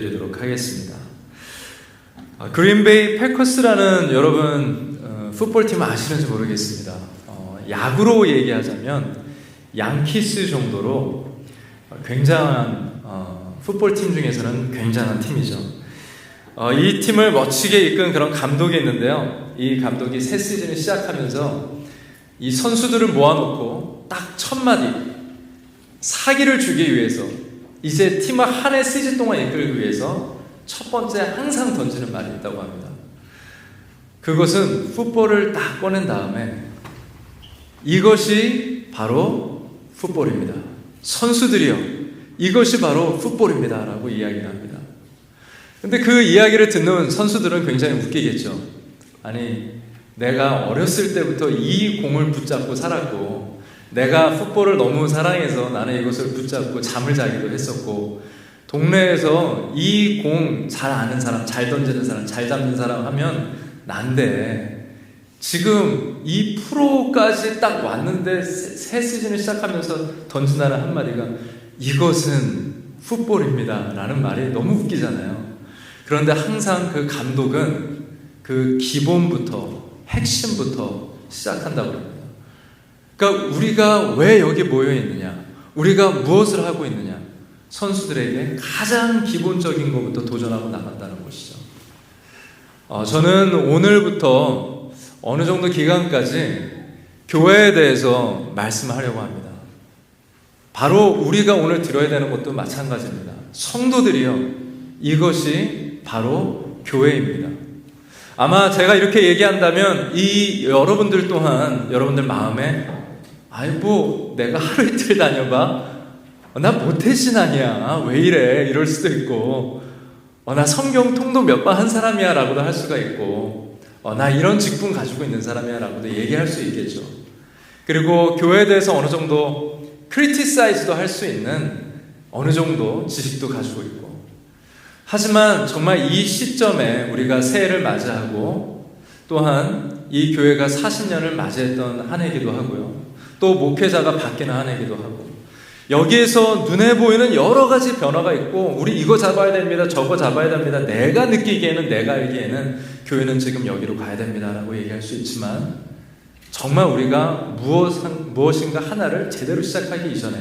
드리도록 하겠습니다. 그린베이 패커스라는 여러분 풋볼팀 아시는지 모르겠습니다. 야구로 얘기하자면 양키스 정도로 굉장한 풋볼팀 중에서는 굉장한 팀이죠. 이 팀을 멋지게 이끈 그런 감독이 있는데요. 이 감독이 새 시즌을 시작하면서 이 선수들을 모아놓고 딱 첫 마디 사기를 주기 위해서, 이제 팀을 한 해 시즌 동안 이끌기 위해서 첫 번째 항상 던지는 말이 있다고 합니다. 그것은 풋볼을 딱 꺼낸 다음에 이것이 바로 풋볼입니다. 선수들이요, 이것이 바로 풋볼입니다 라고 이야기를 합니다. 근데 그 이야기를 듣는 선수들은 굉장히 웃기겠죠. 아니, 내가 어렸을 때부터 이 공을 붙잡고 살았고, 내가 풋볼을 너무 사랑해서 나는 이것을 붙잡고 잠을 자기도 했었고, 동네에서 이 공 잘 아는 사람, 잘 던지는 사람, 잘 잡는 사람 하면 난데, 지금 이 프로까지 딱 왔는데 새 시즌을 시작하면서 던진다는 한마디가 이것은 풋볼입니다 라는 말이 너무 웃기잖아요. 그런데 항상 그 감독은 그 기본부터, 핵심부터 시작한다고 합니다. 그러니까 우리가 왜 여기 모여 있느냐, 우리가 무엇을 하고 있느냐, 선수들에게 가장 기본적인 것부터 도전하고 나간다는 것이죠. 저는 오늘부터 어느 정도 기간까지 교회에 대해서 말씀하려고 합니다. 바로 우리가 오늘 들어야 되는 것도 마찬가지입니다. 성도들이요, 이것이 바로 교회입니다. 아마 제가 이렇게 얘기한다면 이 여러분들 또한 여러분들 마음에 아이고 내가 하루 이틀 다녀봐, 나 모태신앙이야, 왜 이래, 이럴 수도 있고, 나 성경 통독 몇 번 한 사람이야 라고도 할 수가 있고, 나 이런 직분 가지고 있는 사람이야 라고도 얘기할 수 있겠죠. 그리고 교회에 대해서 어느 정도 크리티사이즈도 할 수 있는 어느 정도 지식도 가지고 있고, 하지만 정말 이 시점에 우리가 새해를 맞이하고 또한 이 교회가 40년을 맞이했던 한 해이기도 하고요, 또 목회자가 바뀌는 한 해이기도 하고, 여기에서 눈에 보이는 여러 가지 변화가 있고, 우리 이거 잡아야 됩니다, 저거 잡아야 됩니다, 내가 느끼기에는, 내가 알기에는 교회는 지금 여기로 가야 됩니다 라고 얘기할 수 있지만, 정말 우리가 무엇인가 하나를 제대로 시작하기 이전에,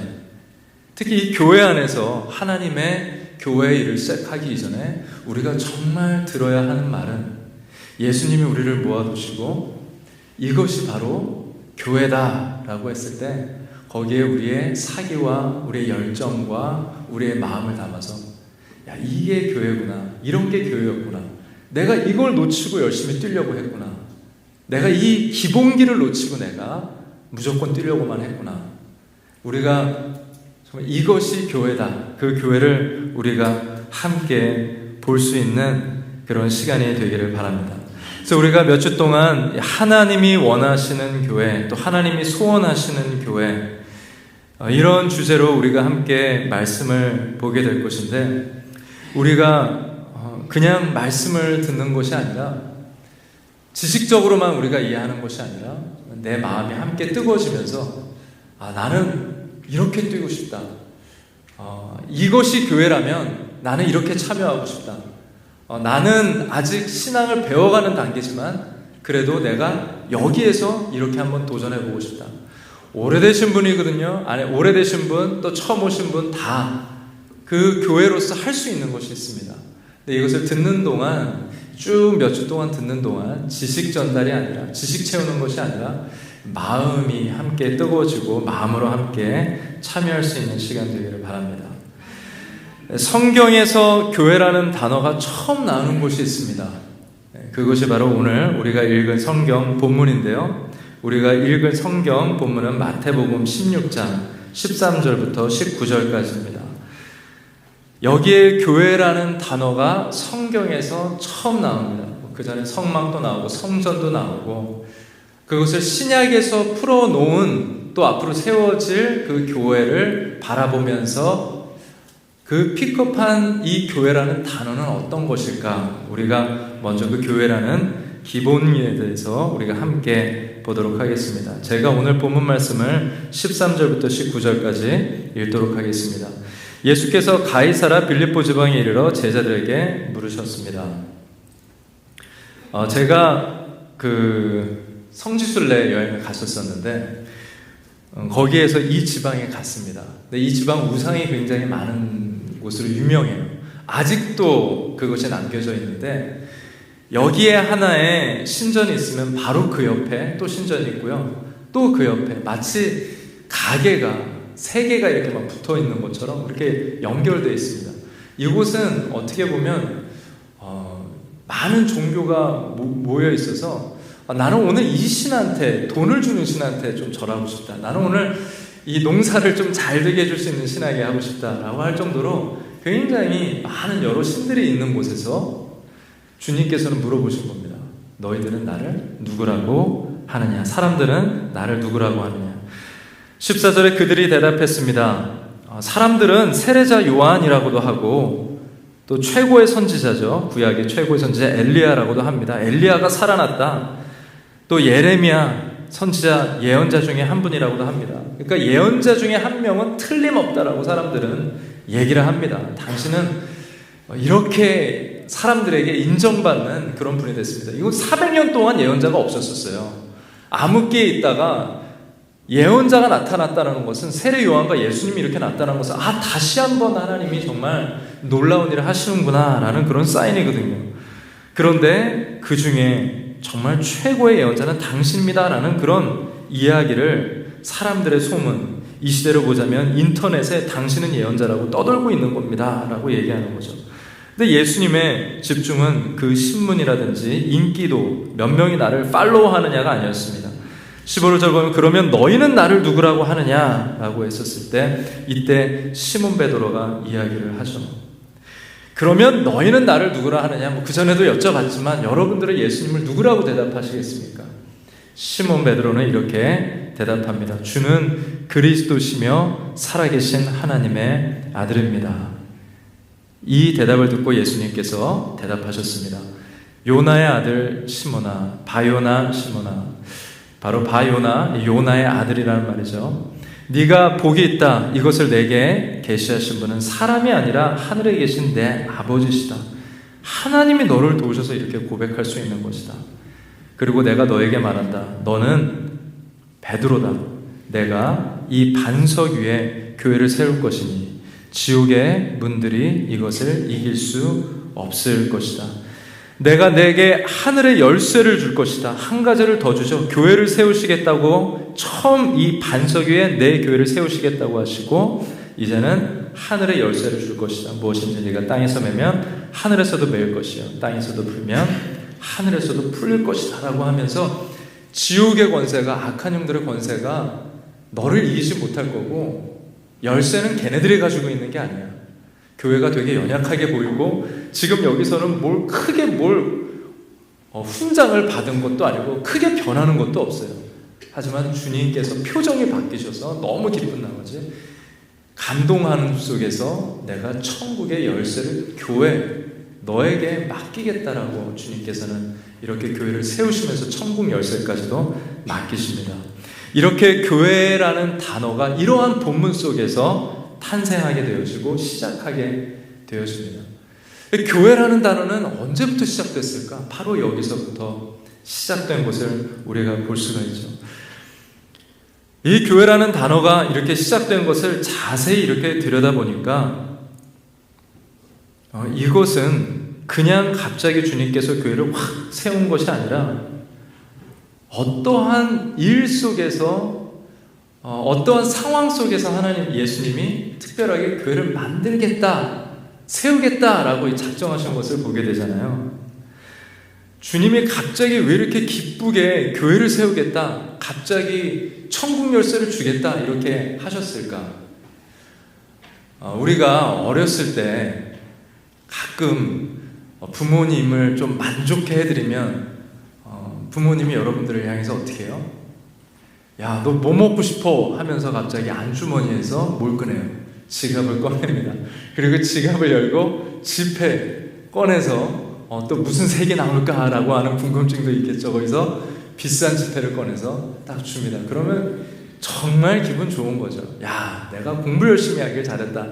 특히 이 교회 안에서 하나님의 교회의 일을 시작하기 이전에 우리가 정말 들어야 하는 말은, 예수님이 우리를 모아두시고 이것이 바로 교회다 라고 했을 때 거기에 우리의 사기와 우리의 열정과 우리의 마음을 담아서, 야, 이게 교회구나, 이런 게 교회였구나, 내가 이걸 놓치고 열심히 뛰려고 했구나, 내가 이 기본기를 놓치고 내가 무조건 뛰려고만 했구나, 우리가 정말 이것이 교회다, 그 교회를 우리가 함께 볼 수 있는 그런 시간이 되기를 바랍니다. 그래서 우리가 몇 주 동안 하나님이 원하시는 교회, 또 하나님이 소원하시는 교회, 이런 주제로 우리가 함께 말씀을 보게 될 것인데, 우리가 그냥 말씀을 듣는 것이 아니라, 지식적으로만 우리가 이해하는 것이 아니라 내 마음이 함께 뜨거워지면서, 나는 이렇게 뛰고 싶다, 이것이 교회라면 나는 이렇게 참여하고 싶다, 나는 아직 신앙을 배워가는 단계지만 그래도 내가 여기에서 이렇게 한번 도전해보고 싶다. 오래되신 분이거든요. 오래되신 분, 또 처음 오신 분 다 그 교회로서 할 수 있는 것이 있습니다. 근데 이것을 듣는 동안, 쭉 몇 주 동안 듣는 동안 지식 전달이 아니라, 지식 채우는 것이 아니라 마음이 함께 뜨거워지고 마음으로 함께 참여할 수 있는 시간 되기를 바랍니다. 성경에서 교회라는 단어가 처음 나오는 곳이 있습니다. 그것이 바로 오늘 우리가 읽은 성경 본문인데요. 우리가 읽은 성경 본문은 마태복음 16장 13절부터 19절까지입니다. 여기에 교회라는 단어가 성경에서 처음 나옵니다. 그 전에 성막도 나오고 성전도 나오고, 그것을 신약에서 풀어놓은, 또 앞으로 세워질 그 교회를 바라보면서 그 픽업한 이 교회라는 단어는 어떤 것일까? 우리가 먼저 그 교회라는 기본에 대해서 우리가 함께 보도록 하겠습니다. 제가 오늘 본문 말씀을 13절부터 19절까지 읽도록 하겠습니다. 예수께서 가이사라 빌립보 지방에 이르러 제자들에게 물으셨습니다. 제가 그 성지순례 여행을 갔었었는데 거기에서 이 지방에 갔습니다. 근데 이 지방 우상이 굉장히 많은 곳으로 유명해요. 아직도 그것이 남겨져 있는데 여기에 하나의 신전이 있으면 바로 그 옆에 또 신전이 있고요. 또 그 옆에 마치 가게가 세 개가 이렇게 막 붙어 있는 것처럼 그렇게 연결되어 있습니다. 이곳은 어떻게 보면 많은 종교가 모여 있어서 나는 오늘 이 신한테 돈을 주는 신한테 좀 절하고 싶다. 나는 오늘 이 농사를 좀 잘 되게 해줄 수 있는 신에게 하고 싶다라고 할 정도로 굉장히 많은 여러 신들이 있는 곳에서 주님께서는 물어보신 겁니다. 너희들은 나를 누구라고 하느냐? 사람들은 나를 누구라고 하느냐? 14절에 그들이 대답했습니다. 사람들은 세례자 요한이라고도 하고 또 최고의 선지자죠. 구약의 최고의 선지자 엘리야라고도 합니다. 엘리야가 살아났다. 또 예레미야 선지자 예언자 중에 한 분이라고도 합니다. 그러니까 예언자 중에 한 명은 틀림없다라고 사람들은 얘기를 합니다. 당신은 이렇게 사람들에게 인정받는 그런 분이 됐습니다. 이건 400년 동안 예언자가 없었어요. 암흑기에 있다가 예언자가 나타났다는 것은 세례 요한과 예수님이 이렇게 나타난 것은 다시 한번 하나님이 정말 놀라운 일을 하시는구나 라는 그런 사인이거든요. 그런데 그 중에 정말 최고의 예언자는 당신입니다 라는 그런 이야기를 사람들의 소문, 이 시대로 보자면 인터넷에 당신은 예언자라고 떠돌고 있는 겁니다 라고 얘기하는 거죠. 근데 예수님의 집중은 그 신문이라든지 인기도 몇 명이 나를 팔로우 하느냐가 아니었습니다. 15절 보면 그러면 너희는 나를 누구라고 하느냐라고 했었을 때 이때 시몬 베드로가 이야기를 하죠. 그러면 너희는 나를 누구라 하느냐? 그 전에도 여쭤봤지만 여러분들은 예수님을 누구라고 대답하시겠습니까? 시몬 베드로는 이렇게 대답합니다. 주는 그리스도시며 살아계신 하나님의 아들입니다. 이 대답을 듣고 예수님께서 대답하셨습니다. 요나의 아들 시몬아, 바요나 시몬아. 바로 바요나, 요나의 아들이라는 말이죠. 네가 복이 있다. 이것을 내게 계시하신 분은 사람이 아니라 하늘에 계신 내 아버지시다. 하나님이 너를 도우셔서 이렇게 고백할 수 있는 것이다. 그리고 내가 너에게 말한다. 너는 베드로다. 내가 이 반석 위에 교회를 세울 것이니 지옥의 문들이 이것을 이길 수 없을 것이다. 내가 내게 하늘의 열쇠를 줄 것이다. 한 가지를 더 주죠. 교회를 세우시겠다고 처음 이 반석 위에 내 교회를 세우시겠다고 하시고 이제는 하늘의 열쇠를 줄 것이다. 무엇인지 네가 땅에서 매면 하늘에서도 매일 것이요 땅에서도 풀면 하늘에서도 풀릴 것이다 라고 하면서 지옥의 권세가, 악한 영들의 권세가 너를 이기지 못할 거고 열쇠는 걔네들이 가지고 있는 게 아니야. 교회가 되게 연약하게 보이고 지금 여기서는 훈장을 받은 것도 아니고 크게 변하는 것도 없어요. 하지만 주님께서 표정이 바뀌셔서 너무 기쁜 나머지 감동하는 속에서 내가 천국의 열쇠를 교회 너에게 맡기겠다라고 주님께서는 이렇게 교회를 세우시면서 천국 열쇠까지도 맡기십니다. 이렇게 교회라는 단어가 이러한 본문 속에서 탄생하게 되어지고 시작하게 되어집니다. 교회라는 단어는 언제부터 시작됐을까? 바로 여기서부터 시작된 것을 우리가 볼 수가 있죠. 이 교회라는 단어가 이렇게 시작된 것을 자세히 이렇게 들여다보니까 이것은 그냥 갑자기 주님께서 교회를 확 세운 것이 아니라 어떠한 일 속에서 어떠한 상황 속에서 하나님 예수님이 특별하게 교회를 만들겠다, 세우겠다라고 작정하신 것을 보게 되잖아요. 주님이 갑자기 왜 이렇게 기쁘게 교회를 세우겠다, 갑자기 천국 열쇠를 주겠다 이렇게 하셨을까? 우리가 어렸을 때 가끔 부모님을 좀 만족해 해드리면 부모님이 여러분들을 향해서 어떻게 해요? 야, 너 뭐 먹고 싶어? 하면서 갑자기 안주머니에서 뭘 꺼내요? 지갑을 꺼냅니다. 그리고 지갑을 열고 지폐 꺼내서 또 무슨 색이 나올까라고 하는 궁금증도 있겠죠. 거기서 비싼 지폐를 꺼내서 딱 줍니다. 그러면 정말 기분 좋은 거죠. 야, 내가 공부 열심히 하길 잘했다.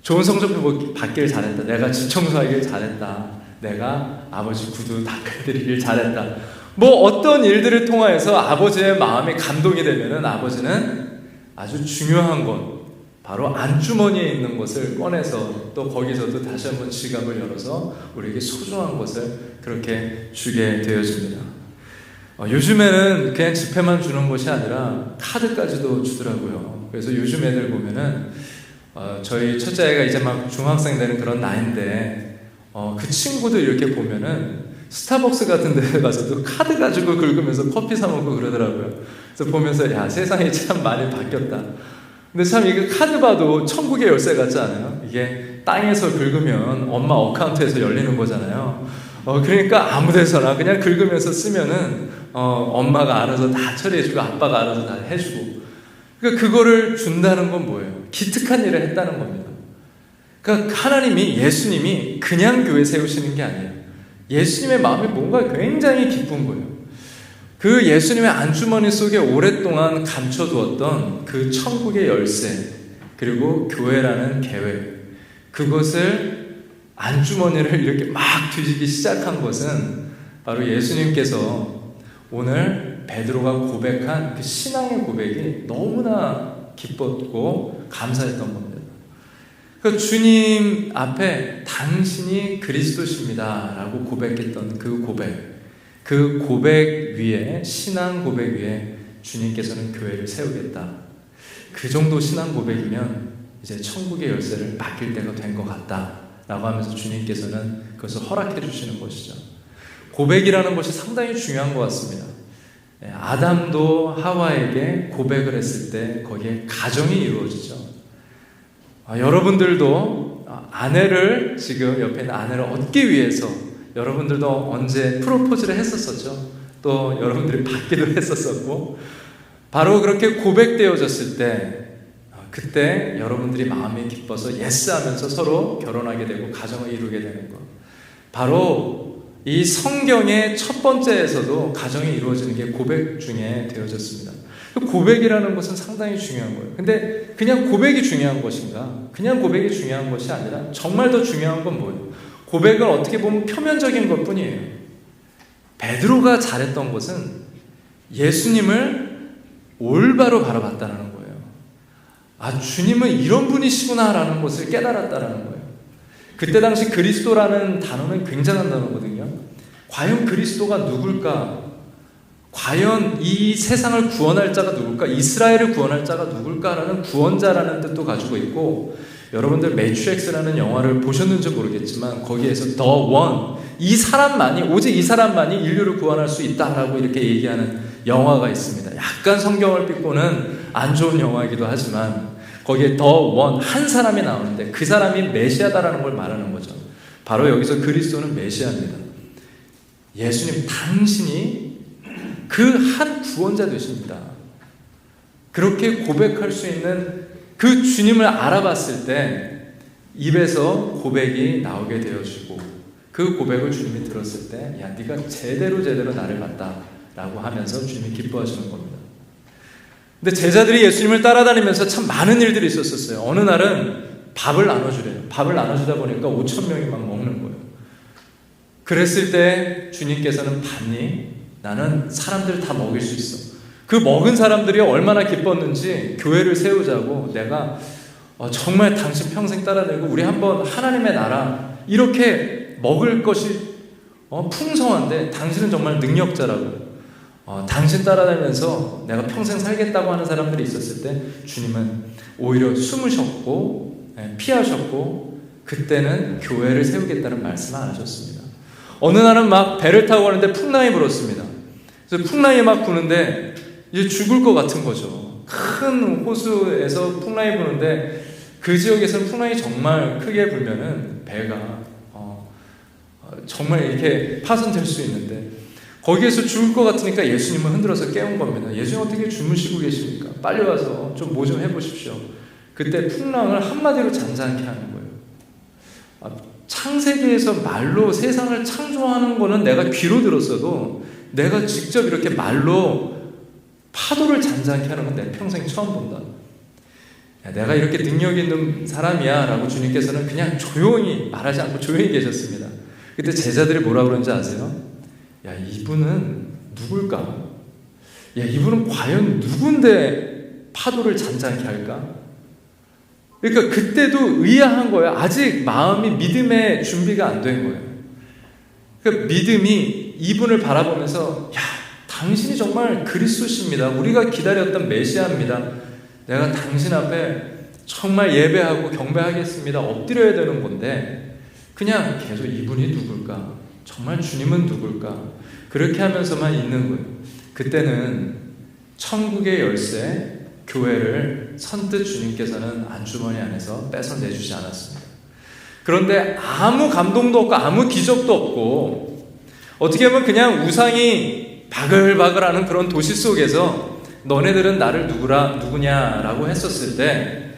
좋은 성적표 받길 잘했다. 내가 집 청소하길 잘했다. 내가 아버지 구두 닦아드리길 잘했다. 뭐 어떤 일들을 통하여서 아버지의 마음이 감동이 되면은 아버지는 아주 중요한 것, 바로 안주머니에 있는 것을 꺼내서 또 거기서도 다시 한번 지갑을 열어서 우리에게 소중한 것을 그렇게 주게 되어집니다. 요즘에는 그냥 지폐만 주는 것이 아니라 카드까지도 주더라고요. 그래서 요즘 애들 보면은 저희 첫째 아이가 이제 막 중학생 되는 그런 나이인데 그 친구들 이렇게 보면은 스타벅스 같은 데 가서도 카드 가지고 긁으면서 커피 사 먹고 그러더라고요. 그래서 보면서 야, 세상이 참 많이 바뀌었다. 근데 참 이거 카드 봐도 천국의 열쇠 같지 않아요? 이게 땅에서 긁으면 엄마 어카운트에서 열리는 거잖아요. 그러니까 아무 데서나 그냥 긁으면서 쓰면은 엄마가 알아서 다 처리해주고 아빠가 알아서 다 해주고. 그러니까 그거를 준다는 건 뭐예요? 기특한 일을 했다는 겁니다. 그러니까 하나님이, 예수님이 그냥 교회 세우시는 게 아니에요. 예수님의 마음이 뭔가 굉장히 기쁜 거예요. 그 예수님의 안주머니 속에 오랫동안 감춰두었던 그 천국의 열쇠, 그리고 교회라는 계획, 그것을 안주머니를 이렇게 막 뒤지기 시작한 것은 바로 예수님께서 오늘 베드로가 고백한 그 신앙의 고백이 너무나 기뻤고 감사했던 겁니다. 그 주님 앞에 당신이 그리스도십니다 라고 고백했던 그 고백 위에, 신앙 고백 위에 주님께서는 교회를 세우겠다. 그 정도 신앙 고백이면 이제 천국의 열쇠를 맡길 때가 된 것 같다 라고 하면서 주님께서는 그것을 허락해 주시는 것이죠. 고백이라는 것이 상당히 중요한 것 같습니다. 아담도 하와에게 고백을 했을 때 거기에 가정이 이루어지죠. 여러분들도 아내를, 지금 옆에 있는 아내를 얻기 위해서 여러분들도 언제 프로포즈를 했었었죠. 또 여러분들이 받기도 했었었고, 바로 그렇게 고백되어졌을 때 그때 여러분들이 마음이 기뻐서 예스 하면서 서로 결혼하게 되고 가정을 이루게 되는 것, 바로 이 성경의 첫 번째에서도 가정이 이루어지는 게 고백 중에 되어졌습니다. 고백이라는 것은 상당히 중요한 거예요. 근데 그냥 고백이 중요한 것인가? 그냥 고백이 중요한 것이 아니라 정말 더 중요한 건 뭐예요? 고백은 어떻게 보면 표면적인 것 뿐이에요. 베드로가 잘했던 것은 예수님을 올바로 바라봤다는 거예요. 주님은 이런 분이시구나라는 것을 깨달았다는 거예요. 그때 당시 그리스도라는 단어는 굉장한 단어거든요. 과연 그리스도가 누굴까? 과연 이 세상을 구원할 자가 누굴까? 이스라엘을 구원할 자가 누굴까라는 구원자라는 뜻도 가지고 있고, 여러분들 매트릭스라는 영화를 보셨는지 모르겠지만 거기에서 The One, 이 사람만이, 오직 이 사람만이 인류를 구원할 수 있다라고 이렇게 얘기하는 영화가 있습니다. 약간 성경을 삐고는 안 좋은 영화이기도 하지만 거기에 The One, 한 사람이 나오는데 그 사람이 메시아다라는 걸 말하는 거죠. 바로 여기서 그리스도는 메시아입니다. 예수님 당신이 그 한 구원자 되십니다. 그렇게 고백할 수 있는 그 주님을 알아봤을 때 입에서 고백이 나오게 되어지고, 그 고백을 주님이 들었을 때 야, 네가 제대로 나를 봤다 라고 하면서 주님이 기뻐하시는 겁니다. 근데 제자들이 예수님을 따라다니면서 참 많은 일들이 있었어요. 어느 날은 밥을 나눠주래요. 밥을 나눠주다 보니까 5,000명이 막 먹는 거예요. 그랬을 때 주님께서는 봤니? 나는 사람들 다 먹일 수 있어. 그 먹은 사람들이 얼마나 기뻤는지 교회를 세우자고 내가 정말 당신 평생 따라다니고 우리 한번 하나님의 나라 이렇게 먹을 것이 풍성한데 당신은 정말 능력자라고, 당신 따라다니면서 내가 평생 살겠다고 하는 사람들이 있었을 때 주님은 오히려 숨으셨고 피하셨고 그때는 교회를 세우겠다는 말씀을 안 하셨습니다. 어느 날은 막 배를 타고 가는데 풍랑이 불었습니다. 그래서 풍랑이 막 부는데 이제 죽을 것 같은 거죠. 큰 호수에서 풍랑이 부는데 그 지역에서는 풍랑이 정말 크게 불면은 배가 정말 이렇게 파손될 수 있는데 거기에서 죽을 것 같으니까 예수님은 흔들어서 깨운 겁니다. 예수님 어떻게 주무시고 계십니까? 빨리 와서 좀 뭐 좀 해보십시오. 그때 풍랑을 한마디로 잔잔케 하는 거예요. 창세기에서 말로 세상을 창조하는 거는 내가 귀로 들었어도 내가 직접 이렇게 말로 파도를 잔잔케 하는 건 내 평생 처음 본다. 야, 내가 이렇게 능력 있는 사람이야 라고 주님께서는 그냥 조용히 말하지 않고 조용히 계셨습니다. 그때 제자들이 뭐라 그런지 아세요? 야, 이분은 누굴까? 야, 이분은 과연 누군데 파도를 잔잔케 할까? 그러니까 그때도 의아한 거예요. 아직 마음이 믿음의 준비가 안 된 거예요. 그러니까 믿음이 이분을 바라보면서, 야, 당신이 정말 그리스도십니다. 우리가 기다렸던 메시아입니다. 내가 당신 앞에 정말 예배하고 경배하겠습니다. 엎드려야 되는 건데 그냥 계속 이분이 누굴까? 정말 주님은 누굴까? 그렇게 하면서만 있는 거예요. 그때는 천국의 열쇠, 교회를 선뜻 주님께서는 안주머니 안에서 뺏어내주지 않았습니다. 그런데 아무 감동도 없고 아무 기적도 없고 어떻게 보면 그냥 우상이 바글바글하는 그런 도시 속에서 너네들은 나를 누구냐라고 했었을 때,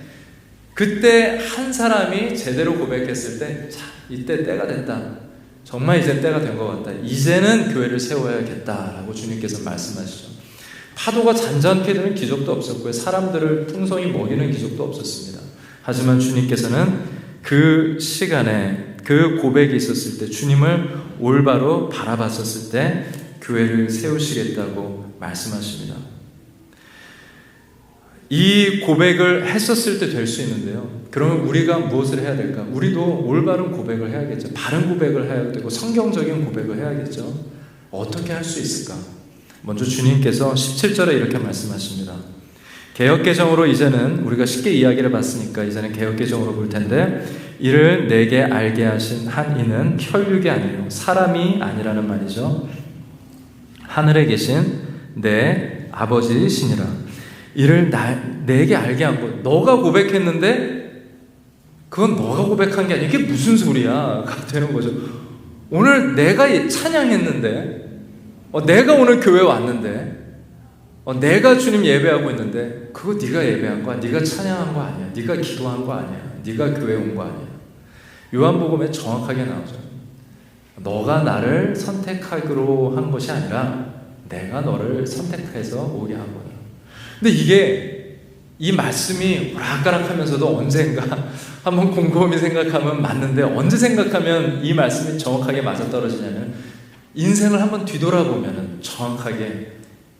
그때 한 사람이 제대로 고백했을 때, 자, 이때 때가 됐다. 정말 이제 때가 된 것 같다. 이제는 교회를 세워야겠다라고 주님께서 말씀하시죠. 파도가 잔잔케 되는 기적도 없었고요. 사람들을 풍성히 먹이는 기적도 없었습니다. 하지만 주님께서는 그 시간에 그 고백이 있었을 때, 주님을 올바로 바라봤었을 때 교회를 세우시겠다고 말씀하십니다. 이 고백을 했었을 때 될 수 있는데요. 그러면 우리가 무엇을 해야 될까? 우리도 올바른 고백을 해야겠죠. 바른 고백을 해야 되고 성경적인 고백을 해야겠죠. 어떻게 할 수 있을까? 먼저 주님께서 17절에 이렇게 말씀하십니다. 개역개정으로 이제는 우리가 쉽게 이야기를 봤으니까 이제는 개역개정으로 볼 텐데, 이를 내게 알게 하신 한 이는 혈육이 아니요 사람이 아니라는 말이죠. 하늘에 계신 내 아버지시니라. 이를 내게 알게 한 것. 너가 고백했는데 그건 너가 고백한 게 아니야. 이게 무슨 소리야? 가 되는 거죠. 오늘 내가 찬양했는데, 내가 오늘 교회 왔는데, 내가 주님 예배하고 있는데 그거 네가 예배한 거야. 네가 찬양한 거 아니야. 네가 기도한 거 아니야. 네가 교회 온 거 아니야. 요한복음에 정확하게 나오죠. 너가 나를 선택하기로 한 것이 아니라 내가 너를 선택해서 오게 한 거야. 근데 이게, 이 말씀이 오락가락하면서도 언젠가 한번 곰곰이 생각하면 맞는데, 언제 생각하면 이 말씀이 정확하게 맞아떨어지냐면 인생을 한번 뒤돌아보면 정확하게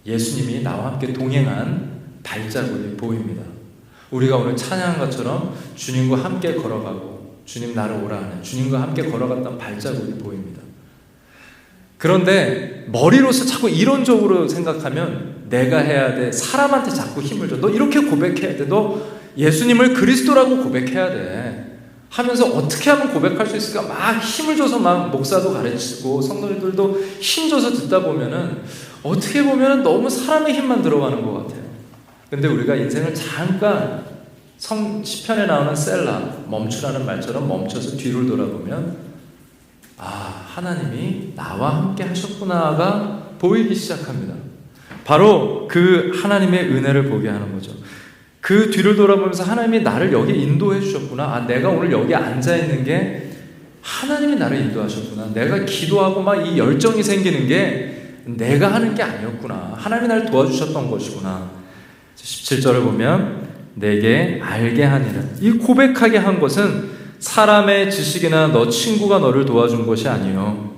예수님이 나와 함께 동행한 발자국이 보입니다. 우리가 오늘 찬양한 것처럼 주님과 함께 걸어가고 주님 나를 오라 하는, 주님과 함께 걸어갔던 발자국이 보입니다. 그런데 머리로서 자꾸 이론적으로 생각하면 내가 해야 돼. 사람한테 자꾸 힘을 줘. 너 이렇게 고백해야 돼. 너 예수님을 그리스도라고 고백해야 돼. 하면서 어떻게 하면 고백할 수 있을까? 막 힘을 줘서 막 목사도 가르치고 성도들도 힘줘서 듣다 보면은 어떻게 보면은 너무 사람의 힘만 들어가는 것 같아요. 근데 우리가 인생을 잠깐 시편에 나오는 셀라, 멈추라는 말처럼 멈춰서 뒤를 돌아보면 하나님이 나와 함께 하셨구나가 보이기 시작합니다. 바로 그 하나님의 은혜를 보게 하는 거죠. 그 뒤를 돌아보면서 하나님이 나를 여기 인도해 주셨구나. 내가 오늘 여기 앉아있는 게 하나님이 나를 인도하셨구나. 내가 기도하고 막 이 열정이 생기는 게 내가 하는 게 아니었구나. 하나님이 나를 도와주셨던 것이구나. 17절을 보면 내게 알게 하니라. 이 고백하게 한 것은 사람의 지식이나 너 친구가 너를 도와준 것이 아니요,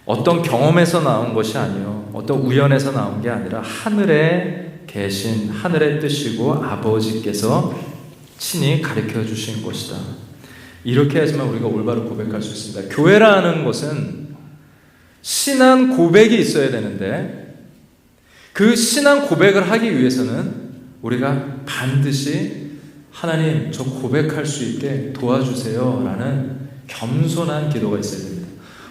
어떤 경험에서 나온 것이 아니요, 어떤 우연에서 나온 게 아니라 하늘에 계신 하늘의 뜻이고 아버지께서 친히 가르쳐 주신 것이다. 이렇게 해야지만 우리가 올바로 고백할 수 있습니다. 교회라는 것은 신앙 고백이 있어야 되는데, 그 신앙 고백을 하기 위해서는 우리가 반드시 하나님, 저 고백할 수 있게 도와주세요 라는 겸손한 기도가 있어야 됩니다.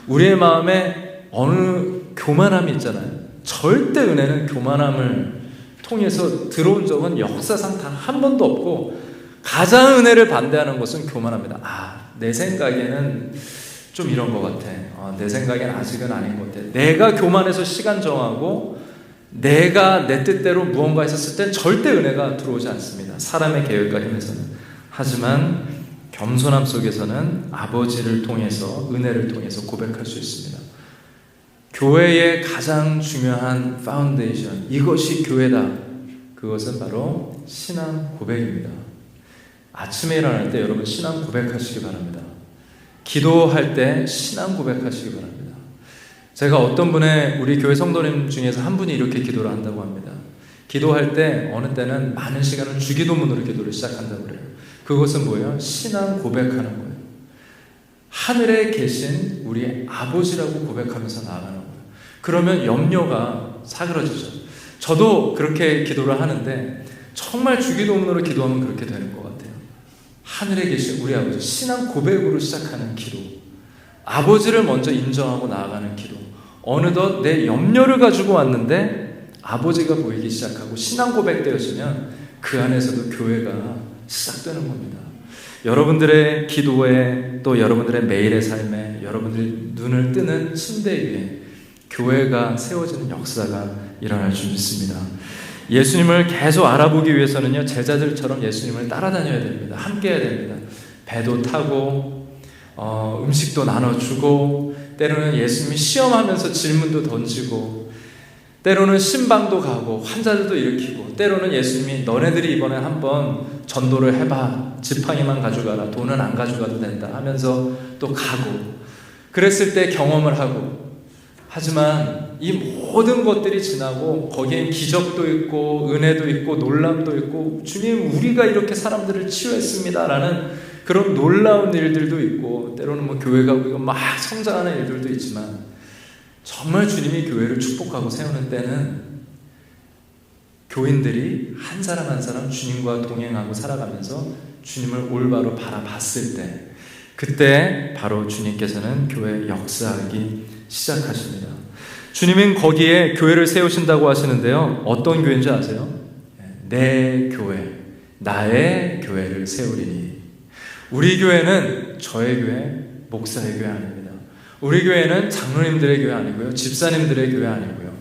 우리의 마음에 어느 교만함이 있잖아요. 절대 은혜는 교만함을 통해서 들어온 적은 역사상 단 한 번도 없고, 가장 은혜를 반대하는 것은 교만합니다. 내 생각에는 좀 이런 것 같아. 내 생각엔 아직은 아닌 것 같아. 내가 교만해서 시간 정하고 내가 내 뜻대로 무언가 했었을 땐 절대 은혜가 들어오지 않습니다. 사람의 계획과 힘에서는. 하지만 겸손함 속에서는 아버지를 통해서, 은혜를 통해서 고백할 수 있습니다. 교회의 가장 중요한 파운데이션, 이것이 교회다. 그것은 바로 신앙 고백입니다. 아침에 일어날 때 여러분 신앙 고백하시기 바랍니다. 기도할 때 신앙 고백하시기 바랍니다. 제가 어떤 분의 우리 교회 성도님 중에서 한 분이 이렇게 기도를 한다고 합니다. 기도할 때 어느 때는 많은 시간을 주기도문으로 기도를 시작한다고 그래요. 그것은 뭐예요? 신앙 고백하는 거예요. 하늘에 계신 우리 아버지라고 고백하면서 나아가는 거예요. 그러면 염려가 사그러지죠. 저도 그렇게 기도를 하는데 정말 주기도문으로 기도하면 그렇게 되는 것 같아요. 하늘에 계신 우리 아버지, 신앙 고백으로 시작하는 기도, 아버지를 먼저 인정하고 나아가는 기도. 어느덧 내 염려를 가지고 왔는데 아버지가 보이기 시작하고 신앙 고백되어지면 그 안에서도 교회가 시작되는 겁니다. 여러분들의 기도에, 또 여러분들의 매일의 삶에, 여러분들이 눈을 뜨는 침대 위에 교회가 세워지는 역사가 일어날 줄 믿습니다. 예수님을 계속 알아보기 위해서는요, 제자들처럼 예수님을 따라다녀야 됩니다. 함께 해야 됩니다. 배도 타고 음식도 나눠주고, 때로는 예수님이 시험하면서 질문도 던지고, 때로는 신방도 가고 환자들도 일으키고, 때로는 예수님이 너네들이 이번에 한번 전도를 해봐, 지팡이만 가져가라, 돈은 안 가져가도 된다 하면서 또 가고, 그랬을 때 경험을 하고, 하지만 이 모든 것들이 지나고 거기엔 기적도 있고 은혜도 있고 놀람도 있고, 주님 우리가 이렇게 사람들을 치유했습니다 라는 그런 놀라운 일들도 있고, 때로는 뭐 교회가 막 성장하는 일들도 있지만, 정말 주님이 교회를 축복하고 세우는 때는 교인들이 한 사람 한 사람 주님과 동행하고 살아가면서 주님을 올바로 바라봤을 때, 그때 바로 주님께서는 교회 역사하기 시작하십니다. 주님은 거기에 교회를 세우신다고 하시는데요, 어떤 교회인지 아세요? 내 교회, 나의 교회를 세우리니. 우리 교회는 저의 교회, 목사의 교회 아닙니다. 우리 교회는 장로님들의 교회 아니고요, 집사님들의 교회 아니고요,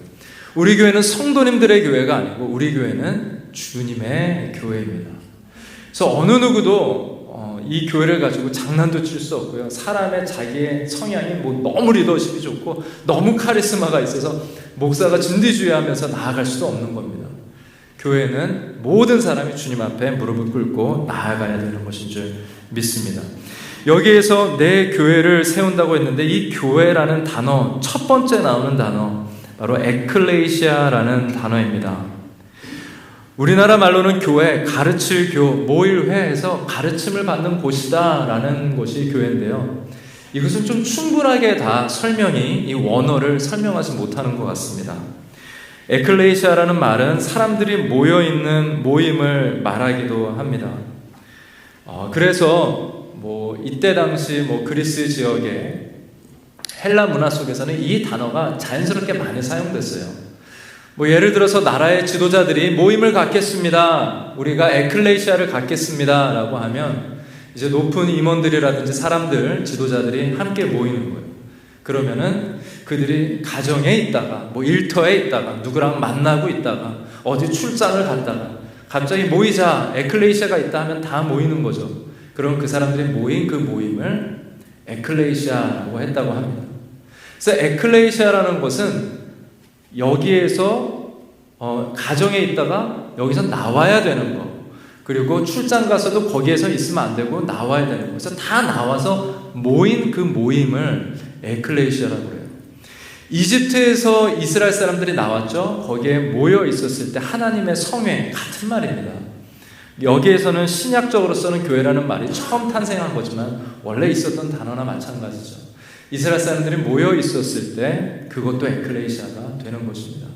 우리 교회는 성도님들의 교회가 아니고 우리 교회는 주님의 교회입니다. 그래서 어느 누구도 이 교회를 가지고 장난도 칠 수 없고요, 사람의 자기의 성향이 뭐 너무 리더십이 좋고 너무 카리스마가 있어서 목사가 진디주의하면서 나아갈 수도 없는 겁니다. 교회는 모든 사람이 주님 앞에 무릎을 꿇고 나아가야 되는 것인 줄 믿습니다. 여기에서 내 교회를 세운다고 했는데, 이 교회라는 단어, 첫 번째 나오는 단어 바로 에클레시아라는 단어입니다. 우리나라 말로는 교회, 가르칠 교, 모일회에서 가르침을 받는 곳이다 라는 것이 교회인데요, 이것은 좀 충분하게 다 설명이, 이 원어를 설명하지 못하는 것 같습니다. 에클레시아라는 말은 사람들이 모여있는 모임을 말하기도 합니다. 그래서 이때 당시 그리스 지역의 헬라 문화 속에서는 이 단어가 자연스럽게 많이 사용됐어요. 예를 들어서 나라의 지도자들이 모임을 갖겠습니다, 우리가 에클레시아를 갖겠습니다 라고 하면 이제 높은 임원들이라든지 사람들, 지도자들이 함께 모이는 거예요. 그러면은 그들이 가정에 있다가 일터에 있다가 누구랑 만나고 있다가 어디 출장을 갔다가 갑자기 모이자, 에클레시아가 있다 하면 다 모이는 거죠. 그럼 그 사람들이 모인 그 모임을 에클레시아라고 했다고 합니다. 그래서 에클레시아라는 것은 여기에서 가정에 있다가 여기서 나와야 되는 거, 그리고 출장 가서도 거기에서 있으면 안 되고 나와야 되는 거, 그래서 다 나와서 모인 그 모임을 에클레시아라고 해요. 이집트에서 이스라엘 사람들이 나왔죠. 거기에 모여 있었을 때 하나님의 성회, 같은 말입니다. 여기에서는 신약적으로서는 교회라는 말이 처음 탄생한 거지만 원래 있었던 단어나 마찬가지죠. 이스라엘 사람들이 모여 있었을 때 그것도 에클레시아가 되는 것입니다.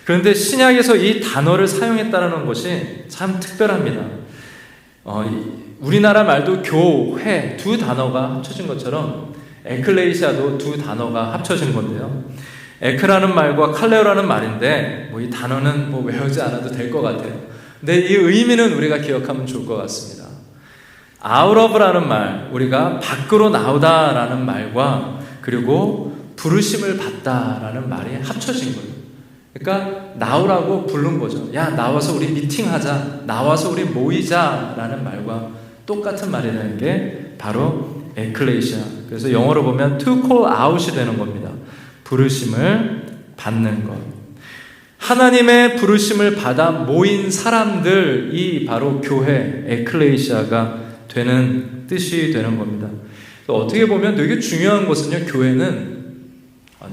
그런데 신약에서 이 단어를 사용했다는 것이 참 특별합니다. 우리나라 말도 교회 두 단어가 합쳐진 것처럼 에클레시아도 두 단어가 합쳐진 건데요, 에크라는 말과 칼레오라는 말인데 이 단어는 외우지 않아도 될 것 같아요. 근데 이 의미는 우리가 기억하면 좋을 것 같습니다. out of라는 말, 우리가 밖으로 나오다 라는 말과 그리고 부르심을 받다라는 말이 합쳐진 거예요. 그러니까 나오라고 부른 거죠. 야, 나와서 우리 미팅하자, 나와서 우리 모이자 라는 말과 똑같은 말이라는 게 바로 에클레시아. 그래서 영어로 보면 to call out이 되는 겁니다. 부르심을 받는 것. 하나님의 부르심을 받아 모인 사람들이 바로 교회, 에클레시아가 되는 뜻이 되는 겁니다. 어떻게 보면 되게 중요한 것은요, 교회는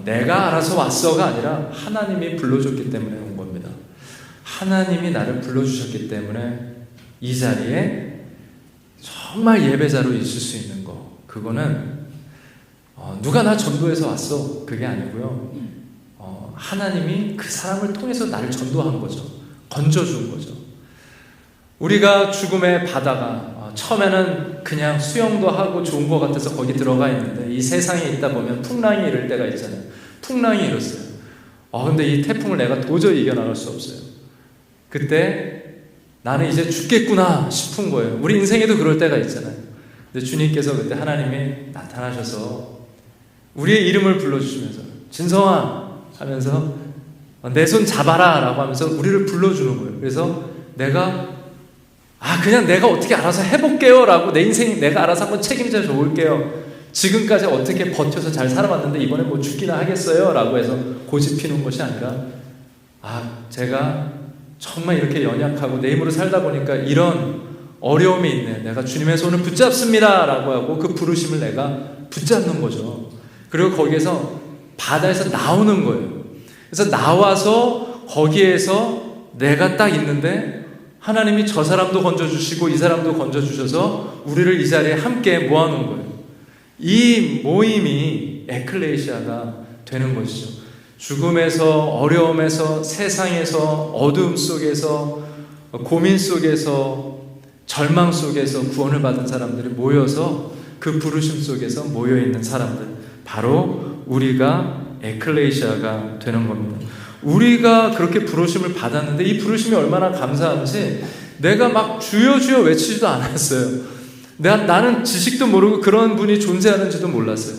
내가 알아서 왔어가 아니라 하나님이 불러줬기 때문에 온 겁니다. 하나님이 나를 불러주셨기 때문에 이 자리에 정말 예배자로 있을 수 있는 거, 그거는 누가 나 전도해서 왔어, 그게 아니고요, 하나님이 그 사람을 통해서 나를 전도한 거죠. 건져준 거죠. 우리가 죽음의 바다가 처음에는 그냥 수영도 하고 좋은 것 같아서 거기 들어가 있는데 이 세상에 있다 보면 풍랑이 이럴 때가 있잖아요. 풍랑이 일었어요. 근데 이 태풍을 내가 도저히 이겨나갈 수 없어요. 그때 나는 이제 죽겠구나 싶은 거예요. 우리 인생에도 그럴 때가 있잖아요. 근데 주님께서 그때 하나님이 나타나셔서 우리의 이름을 불러주시면서 진성아 하면서 내 손 잡아라 라고 하면서 우리를 불러주는 거예요. 그래서 내가 그냥 내가 어떻게 알아서 해볼게요 라고 내 인생 내가 알아서 한번 책임져 줘볼게요. 지금까지 어떻게 버텨서 잘 살아왔는데 이번에 뭐 죽기나 하겠어요 라고 해서 고집 피는 것이 아니라 제가 정말 이렇게 연약하고 내 힘으로 살다 보니까 이런 어려움이 있네, 내가 주님의 손을 붙잡습니다 라고 하고 그 부르심을 내가 붙잡는 거죠. 그리고 거기에서 바다에서 나오는 거예요. 그래서 나와서 거기에서 내가 딱 있는데 하나님이 저 사람도 건져주시고 이 사람도 건져주셔서 우리를 이 자리에 함께 모아놓은 거예요. 이 모임이 에클레시아가 되는 것이죠. 죽음에서, 어려움에서, 세상에서, 어두움 속에서, 고민 속에서, 절망 속에서 구원을 받은 사람들이 모여서 그 부르심 속에서 모여있는 사람들, 바로 우리가 에클레시아가 되는 겁니다. 우리가 그렇게 부르심을 받았는데 이 부르심이 얼마나 감사한지 내가 막 주여 주여 외치지도 않았어요. 나는 지식도 모르고 그런 분이 존재하는지도 몰랐어요.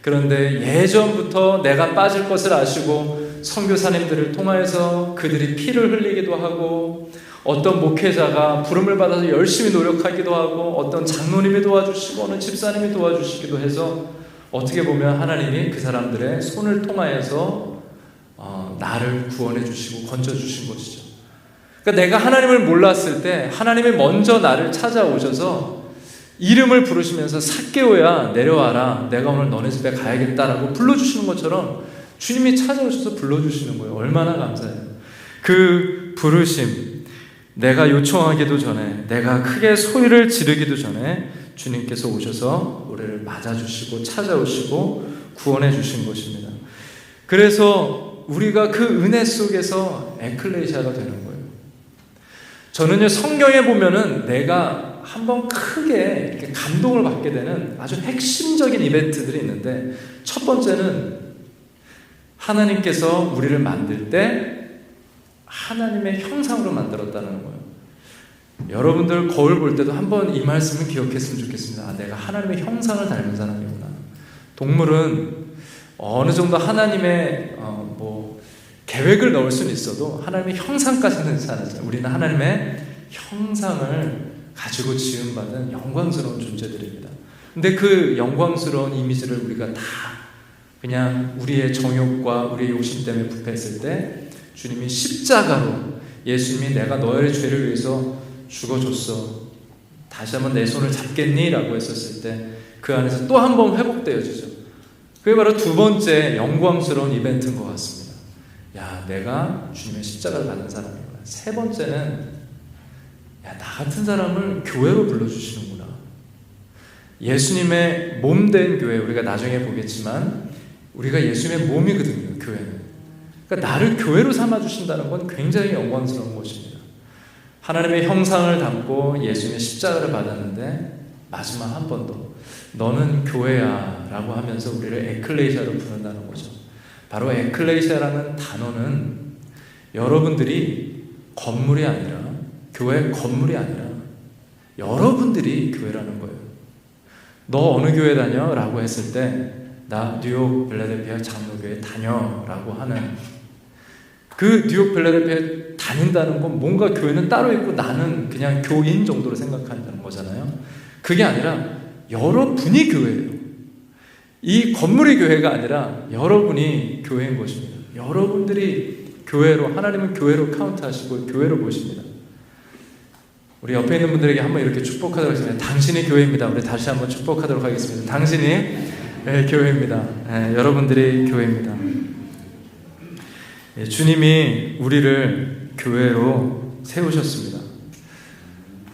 그런데 예전부터 내가 빠질 것을 아시고 선교사님들을 통하여서 그들이 피를 흘리기도 하고 어떤 목회자가 부름을 받아서 열심히 노력하기도 하고 어떤 장로님이 도와주시고 어느 집사님이 도와주시기도 해서 어떻게 보면 하나님이 그 사람들의 손을 통하여서 나를 구원해 주시고 건져 주신 것이죠. 그러니까 내가 하나님을 몰랐을 때 하나님이 먼저 나를 찾아오셔서 이름을 부르시면서 삭개오야 내려와라, 내가 오늘 너네 집에 가야겠다라고 불러주시는 것처럼 주님이 찾아오셔서 불러주시는 거예요. 얼마나 감사해요. 그 부르심, 내가 요청하기도 전에, 내가 크게 소리를 지르기도 전에 주님께서 오셔서 우리를 맞아주시고 찾아오시고 구원해 주신 것입니다. 그래서 우리가 그 은혜 속에서 에클레시아가 되는 거예요. 저는요, 성경에 보면은 내가 한번 크게 이렇게 감동을 받게 되는 아주 핵심적인 이벤트들이 있는데, 첫 번째는 하나님께서 우리를 만들 때 하나님의 형상으로 만들었다는 거예요. 여러분들 거울 볼 때도 한번 이 말씀을 기억했으면 좋겠습니다. 내가 하나님의 형상을 닮은 사람이구나. 동물은 어느 정도 하나님의 계획을 넣을 수는 있어도 하나님의 형상까지는 잘하죠. 우리는 하나님의 형상을 가지고 지음받은 영광스러운 존재들입니다. 근데 그 영광스러운 이미지를 우리가 다 그냥 우리의 정욕과 우리의 욕심 때문에 부패했을 때 주님이 십자가로, 예수님이 내가 너의 죄를 위해서 죽어줬어, 다시 한번 내 손을 잡겠니? 라고 했었을 때 그 안에서 또 한 번 회복되어지죠. 그게 바로 두 번째 영광스러운 이벤트인 것 같습니다. 야, 내가 주님의 십자가를 받은 사람이구나. 세 번째는 야, 나 같은 사람을 교회로 불러주시는구나. 예수님의 몸된 교회, 우리가 나중에 보겠지만 우리가 예수님의 몸이거든요, 교회는. 그러니까 나를 교회로 삼아주신다는 건 굉장히 영광스러운 것입니다. 하나님의 형상을 담고 예수님의 십자가를 받았는데 마지막 한 번 더 너는 교회야 라고 하면서 우리를 에클레시아로 부른다는 거죠. 바로 에클레시아라는 단어는 여러분들이 건물이 아니라, 교회 건물이 아니라 여러분들이 교회라는 거예요. 너 어느 교회 다녀? 라고 했을 때 나 뉴욕 필라델피아 장로교회 다녀 라고 하는, 그 뉴욕 필라델피아에 다닌다는 건 뭔가 교회는 따로 있고 나는 그냥 교인 정도로 생각한다는 거잖아요. 그게 아니라 여러분이 교회예요. 이 건물이 교회가 아니라 여러분이 교회인 것입니다. 여러분들이 교회로, 하나님은 교회로 카운트하시고 교회로 보십니다. 우리 옆에 있는 분들에게 한번 이렇게 축복하도록 하겠습니다. 당신이 교회입니다. 우리 다시 한번 축복하도록 하겠습니다. 당신이 교회입니다. 여러분들이 교회입니다. 주님이 우리를 교회로 세우셨습니다.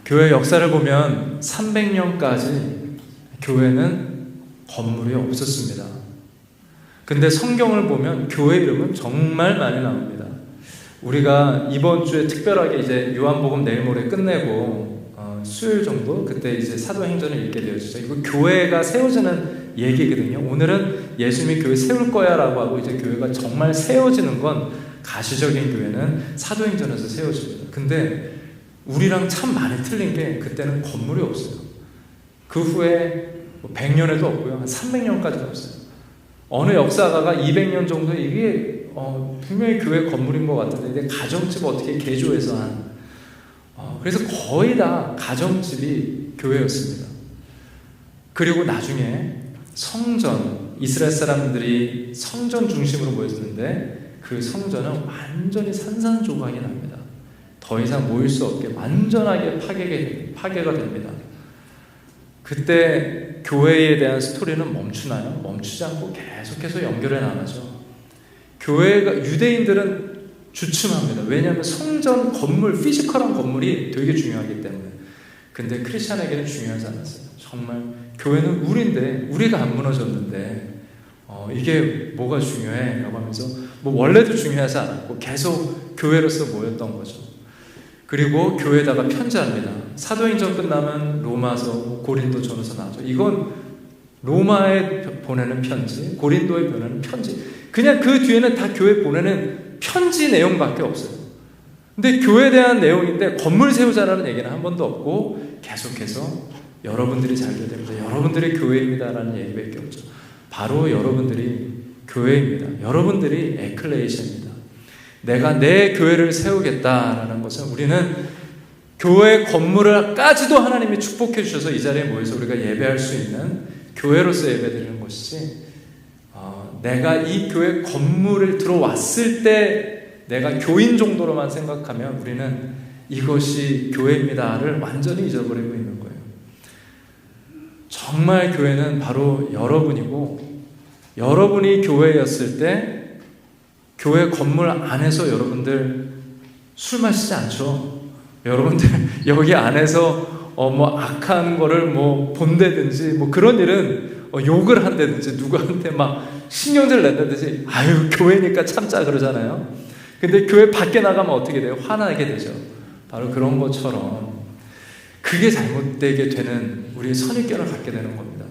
교회 역사를 보면 300년까지 교회는 건물이 없었습니다. 근데 성경을 보면 교회 이름은 정말 많이 나옵니다. 우리가 이번 주에 특별하게 이제 요한복음 내일 모레 끝내고 수요일 정도 그때 이제 사도행전을 읽게 되어지죠. 이거 교회가 세워지는 얘기거든요. 오늘은 예수님이 교회 세울 거야라고 하고 이제 교회가 정말 세워지는 건 가시적인 교회는 사도행전에서 세워집니다. 근데 우리랑 참 많이 틀린 게 그때는 건물이 없어요. 그 후에 100년에도 없고요. 한 300년까지도 없어요. 어느 역사가가 200년 정도 이게 분명히 교회 건물인 것 같은데 가정집 어떻게 개조해서 한 그래서 거의 다 가정집이 교회였습니다. 그리고 나중에 성전, 이스라엘 사람들이 성전 중심으로 모였는데 그 성전은 완전히 산산조각이 납니다. 더 이상 모일 수 없게 완전하게 파괴가 됩니다. 그때 교회에 대한 스토리는 멈추나요? 멈추지 않고 계속해서 연결해 나가죠. 교회가, 유대인들은 주춤합니다. 왜냐하면 성전 건물, 피지컬한 건물이 되게 중요하기 때문에. 근데 크리스찬에게는 중요하지 않았어요. 정말 교회는 우리인데, 우리가 안 무너졌는데 이게 뭐가 중요해? 라고 하면서 원래도 중요하지 않았고 계속 교회로서 모였던 거죠. 그리고 교회에다가 편지합니다. 사도행전 끝나면 로마서, 고린도 전서 나오죠. 이건 로마에 보내는 편지, 고린도에 보내는 편지. 그냥 그 뒤에는 다 교회 보내는 편지 내용밖에 없어요. 근데 교회에 대한 내용인데 건물 세우자라는 얘기는 한 번도 없고 계속해서 여러분들이 잘 돼야 됩니다. 여러분들이 교회입니다라는 얘기밖에 없죠. 바로 여러분들이 교회입니다. 여러분들이 에클레이시아입니다. 내가 내 교회를 세우겠다라는 것은 우리는 교회 건물을까지도 하나님이 축복해 주셔서 이 자리에 모여서 우리가 예배할 수 있는 교회로서 예배드리는 것이지 내가 이 교회 건물을 들어왔을 때 내가 교인 정도로만 생각하면 우리는 이것이 교회입니다를 완전히 잊어버리고 있는 거예요. 정말 교회는 바로 여러분이고 여러분이 교회였을 때 교회 건물 안에서 여러분들 술 마시지 않죠. 여러분들 여기 안에서 악한 거를 본다든지 그런 일은 욕을 한다든지 누구한테 막 신경질 낸다든지 아유 교회니까 참자 그러잖아요. 근데 교회 밖에 나가면 어떻게 돼요? 화나게 되죠. 바로 그런 것처럼 그게 잘못되게 되는 우리의 선입견을 갖게 되는 겁니다.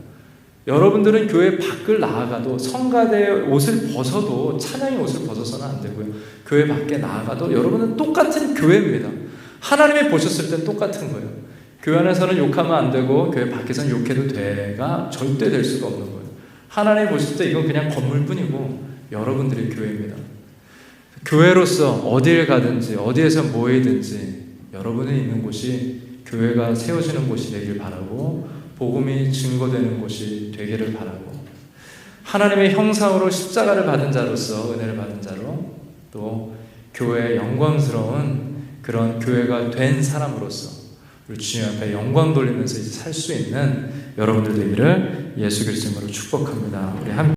여러분들은 교회 밖을 나아가도 성가대 옷을 벗어도 찬양의 옷을 벗어서는 안 되고요. 교회 밖에 나아가도 여러분은 똑같은 교회입니다. 하나님이 보셨을 땐 똑같은 거예요. 교회 안에서는 욕하면 안 되고 교회 밖에서는 욕해도 돼가 절대 될 수가 없는 거예요. 하나님이 보실 때 이건 그냥 건물뿐이고 여러분들이 교회입니다. 교회로서 어디를 가든지 어디에서 모이든지 여러분이 있는 곳이 교회가 세워지는 곳이 되길 바라고 복음이 증거되는 곳이 되기를 바라고 하나님의 형상으로 십자가를 받은 자로서 은혜를 받은 자로 또 교회의 영광스러운 그런 교회가 된 사람으로서 우리 주님 앞에 영광 돌리면서 이제 살 수 있는 여러분들 되기를 예수 그리스도 이름으로 축복합니다. 우리 함께